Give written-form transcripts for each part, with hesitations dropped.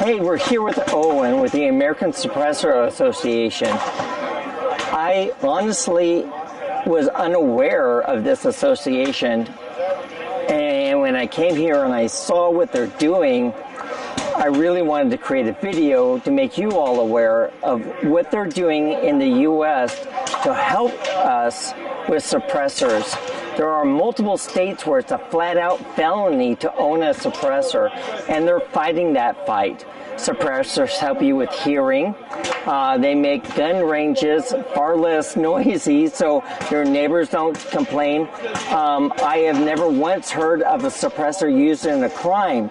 Hey, we're here with Owen with the American Suppressor Association. I honestly was unaware of this association, and when I came here and I saw what they're doing, I really wanted to create a video to make you all aware of what they're doing in the U.S. to help us with suppressors. There are multiple states where it's a flat-out felony to own a suppressor, and they're fighting that fight. Suppressors help you with hearing. They make gun ranges far less noisy so your neighbors don't complain. I have never once heard of a suppressor used in a crime.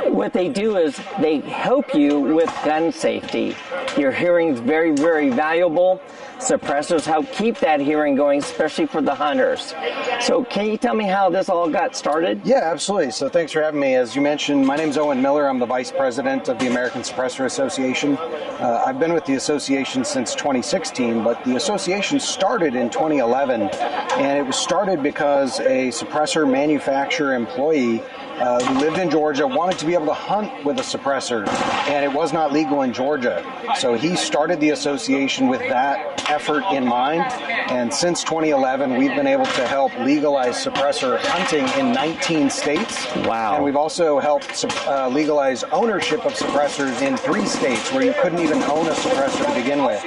What they do is they help you with gun safety. Your hearing is very, very valuable. Suppressors help keep that hearing going, especially for the hunters. So can you tell me how this all got started? Yeah, absolutely. So thanks for having me. As you mentioned, my name is Owen Miller. I'm the Vice President of the American Suppressor Association. I've been with the association since 2016, but the association started in 2011, and it was started because a suppressor manufacturer employee who lived in Georgia wanted to be able to hunt with a suppressor, and it was not legal in Georgia. So he started the association with that effort in mind, and since 2011 we've been able to help legalize suppressor hunting in 19 states. Wow. And we've also helped legalize ownership of suppressors in 3 states where you couldn't even own a suppressor to begin with.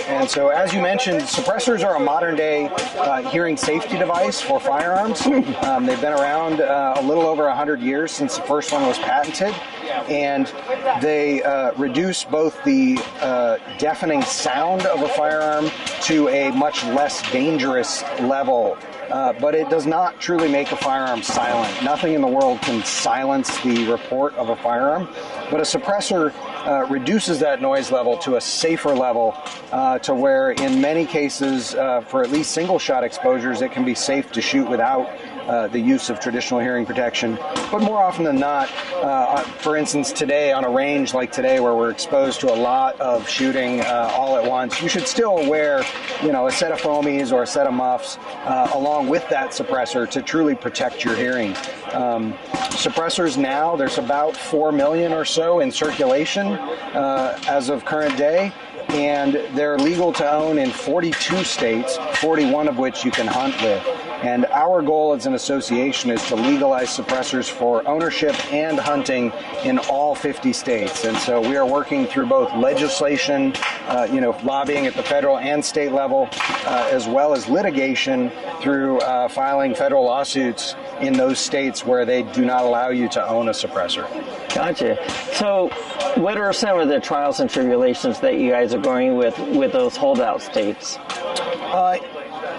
And so, as you mentioned, suppressors are a modern-day hearing safety device for firearms. They've been around a little over 100 years since the first one was patented, and they reduce both the deafening sound of a firearm to a much less dangerous level. But it does not truly make a firearm silent. Nothing in the world can silence the report of a firearm, but a suppressor reduces that noise level to a safer level to where in many cases, for at least single shot exposures, it can be safe to shoot without the use of traditional hearing protection. But more often than not, for instance, today on a range like today where we're exposed to a lot of shooting all at once, you should still wear, a set of foamies or a set of muffs along with that suppressor to truly protect your hearing. Suppressors now, there's about 4 million or so in circulation as of current day, and they're legal to own in 42 states, 41 of which you can hunt with. And our goal as an association is to legalize suppressors for ownership and hunting in all 50 states. And so we are working through both legislation, lobbying at the federal and state level, as well as litigation through filing federal lawsuits in those states where they do not allow you to own a suppressor. Gotcha. So what are some of the trials and tribulations that you guys are going with those holdout states?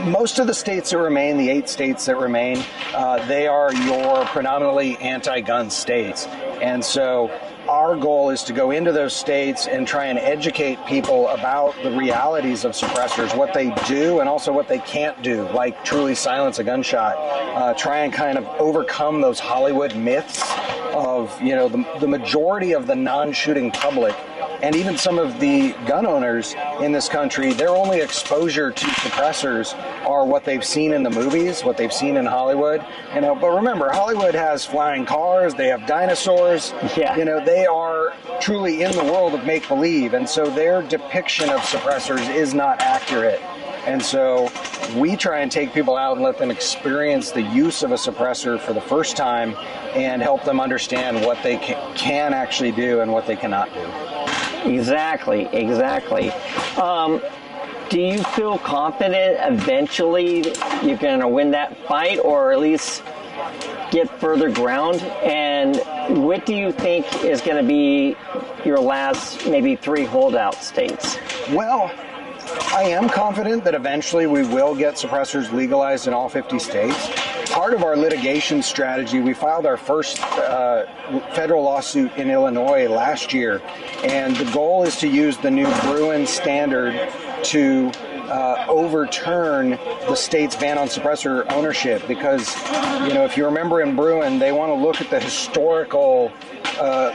Most of the states that remain, the 8 states that remain, they are your predominantly anti-gun states. And so our goal is to go into those states and try and educate people about the realities of suppressors, what they do and also what they can't do, like truly silence a gunshot. Try and kind of overcome those Hollywood myths of, the majority of the non-shooting public and even some of the gun owners in this country, their only exposure to suppressors are what they've seen in the movies, what they've seen in Hollywood. But remember, Hollywood has flying cars, they have dinosaurs. Yeah. They are truly in the world of make-believe, and so their depiction of suppressors is not accurate. And so we try and take people out and let them experience the use of a suppressor for the first time and help them understand what they can actually do and what they cannot do. Exactly. Do you feel confident eventually you're going to win that fight or at least get further ground? And what do you think is going to be your last maybe 3 holdout states? Well, I am confident that eventually we will get suppressors legalized in all 50 states. Part of our litigation strategy, we filed our first federal lawsuit in Illinois last year, and the goal is to use the new Bruin standard to overturn the state's ban on suppressor ownership, because if you remember in Bruin, they want to look at the historical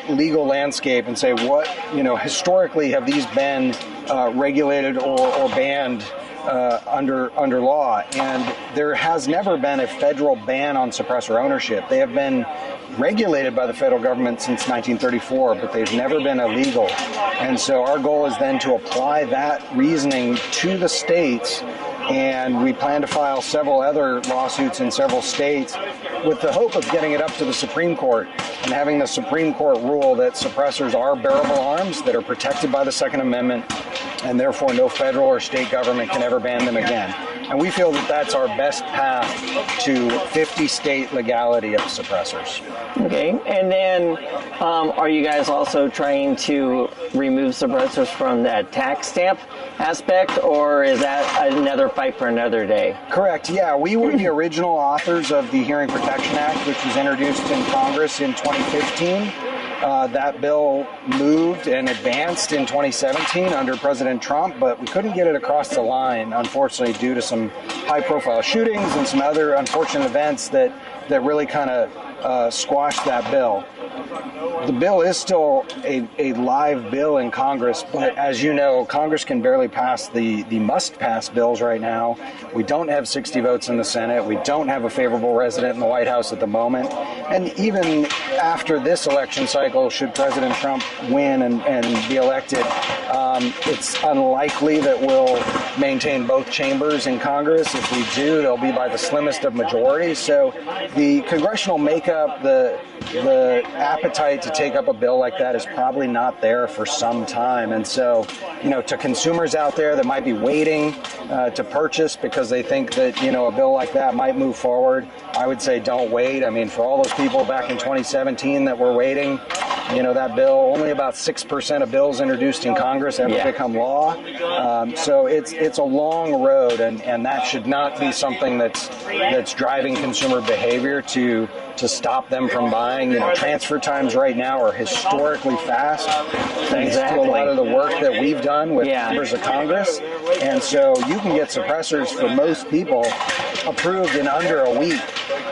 legal landscape and say, what historically have these been regulated or banned under law. And there has never been a federal ban on suppressor ownership. They have been regulated by the federal government since 1934, but they've never been illegal. And so our goal is then to apply that reasoning to the states, and we plan to file several other lawsuits in several states with the hope of getting it up to the Supreme Court and having the Supreme Court rule that suppressors are bearable arms that are protected by the Second Amendment, and therefore no federal or state government can ever ban them again. And we feel that that's our best path to 50-state legality of suppressors. Okay, and then are you guys also trying to remove suppressors from that tax stamp aspect, or is that another fight for another day? Correct, yeah. We were the original authors of the Hearing Protection Act, which was introduced in Congress in 2015. That bill moved and advanced in 2017 under President Trump, but we couldn't get it across the line, unfortunately, due to some high-profile shootings and some other unfortunate events that really kind of squashed that bill. The bill is still a live bill in Congress, but as you know, Congress can barely pass the must-pass bills right now. We don't have 60 votes in the Senate. We don't have a favorable resident in the White House at the moment. And even after this election cycle, should President Trump win and be elected, it's unlikely that we'll maintain both chambers in Congress. If we do, they'll be by the slimmest of majorities. So the congressional makeup, the appetite to take up a bill like that is probably not there for some time. And so, to consumers out there that might be waiting to purchase because they think that, a bill like that might move forward, I would say don't wait. I mean, for all those people back in 2017 that were waiting, that bill, only about 6% of bills introduced in Congress ever become law. So it's a long road, and that should not be something that's driving consumer behavior to stop them from buying. Transfer times right now are historically fast, thanks to a lot of the work that we've done with members of Congress. And so you can get suppressors for most people approved in under a week.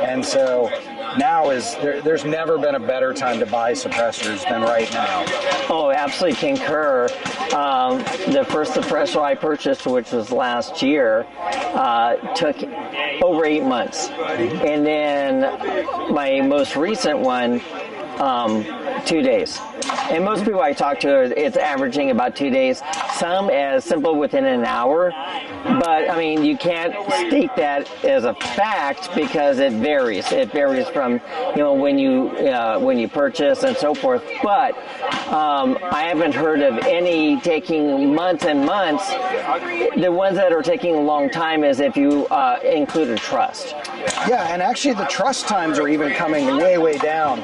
And so now there's never been a better time to buy suppressors than right now. Oh, absolutely concur. The first suppressor I purchased, which was last year, took over 8 months. And then my most recent one, 2 days. And most people I talk to, it's averaging about 2 days. Some as simple within an hour. But, I mean, you can't state that as a fact because it varies. It varies from, when you purchase and so forth. But I haven't heard of any taking months and months. The ones that are taking a long time is if you include a trust. Yeah, and actually the trust times are even coming way, way down.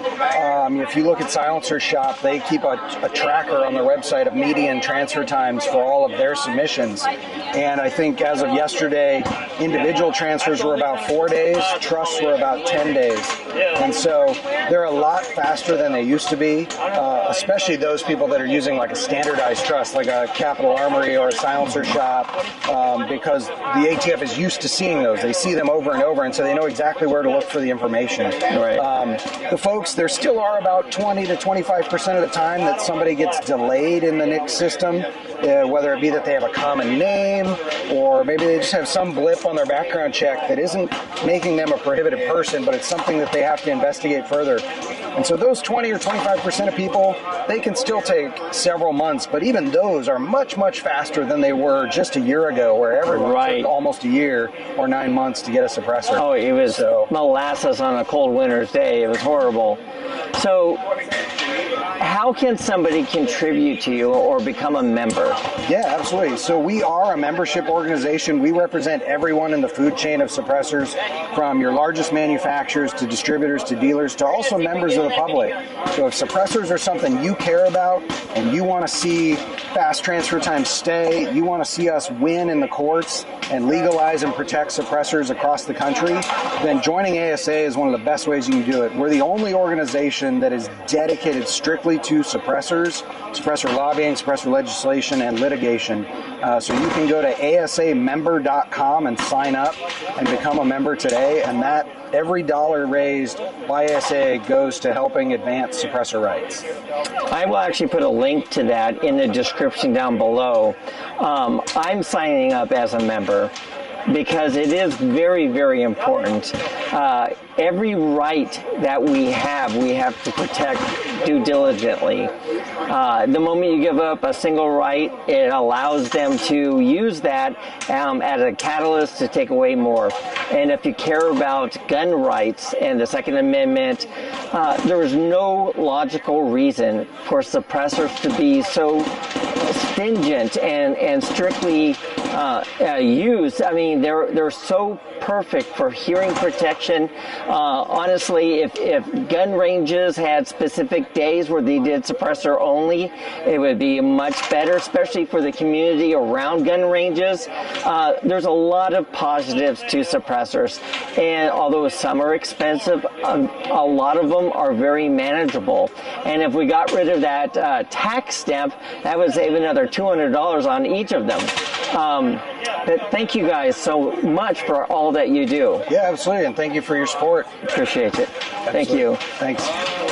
If you look at Silencer Shop, they keep a tracker on their website of median transfer times for all of their submissions. And I think as of yesterday, individual transfers were about 4 days, trusts were about 10 days. And so they're a lot faster than they used to be, especially those people that are using like a standardized trust, like a Capital Armory or a Silencer Shop, because the ATF is used to seeing those. They see them over and over, and so they know exactly where to look for the information. Right. The folks, there still are about 20 to 25% of the time that somebody gets delayed in the NICS system, whether it be that they have a common name or maybe they just have some blip on their background check that isn't making them a prohibited person, but it's something that they have to investigate further. And so those 20 or 25% of people, they can still take several months, but even those are much, much faster than they were just a year ago, where everyone took almost a year or 9 months to get a suppressor. Oh, it was molasses on a cold winter's day. It was horrible. So how can somebody contribute to you or become a member? Yeah, absolutely. So we are a membership organization. We represent everyone in the food chain of suppressors, from your largest manufacturers to distributors to dealers to also members of the public. So if suppressors are something you care about and you want to see fast transfer times stay, you want to see us win in the courts and legalize and protect suppressors across the country, then joining ASA is one of the best ways you can do it. We're the only organization that is dedicated strictly to suppressors, suppressor lobbying, suppressor legislation, and litigation. So you can go to asamember.com and sign up and become a member today, and that every dollar raised by ASA goes to helping advance suppressor rights. I will actually put a link to that in the description down below. I'm signing up as a member because it is very, very important. Every right that we have to protect due diligently. The moment you give up a single right, it allows them to use that as a catalyst to take away more. And if you care about gun rights and the Second Amendment, there is no logical reason for suppressors to be so stringent and strictly used. I mean, they're so perfect for hearing protection. Honestly, if gun ranges had specific days where they did suppressor only, it would be much better, especially for the community around gun ranges. There's a lot of positives to suppressors, and although some are expensive, a lot of them are very manageable. And if we got rid of that tax stamp, that would save another $200 on each of them. But thank you guys so much for all that you do. Yeah, absolutely, and thank you for your support. Appreciate it. Absolutely. Thank you. Thanks.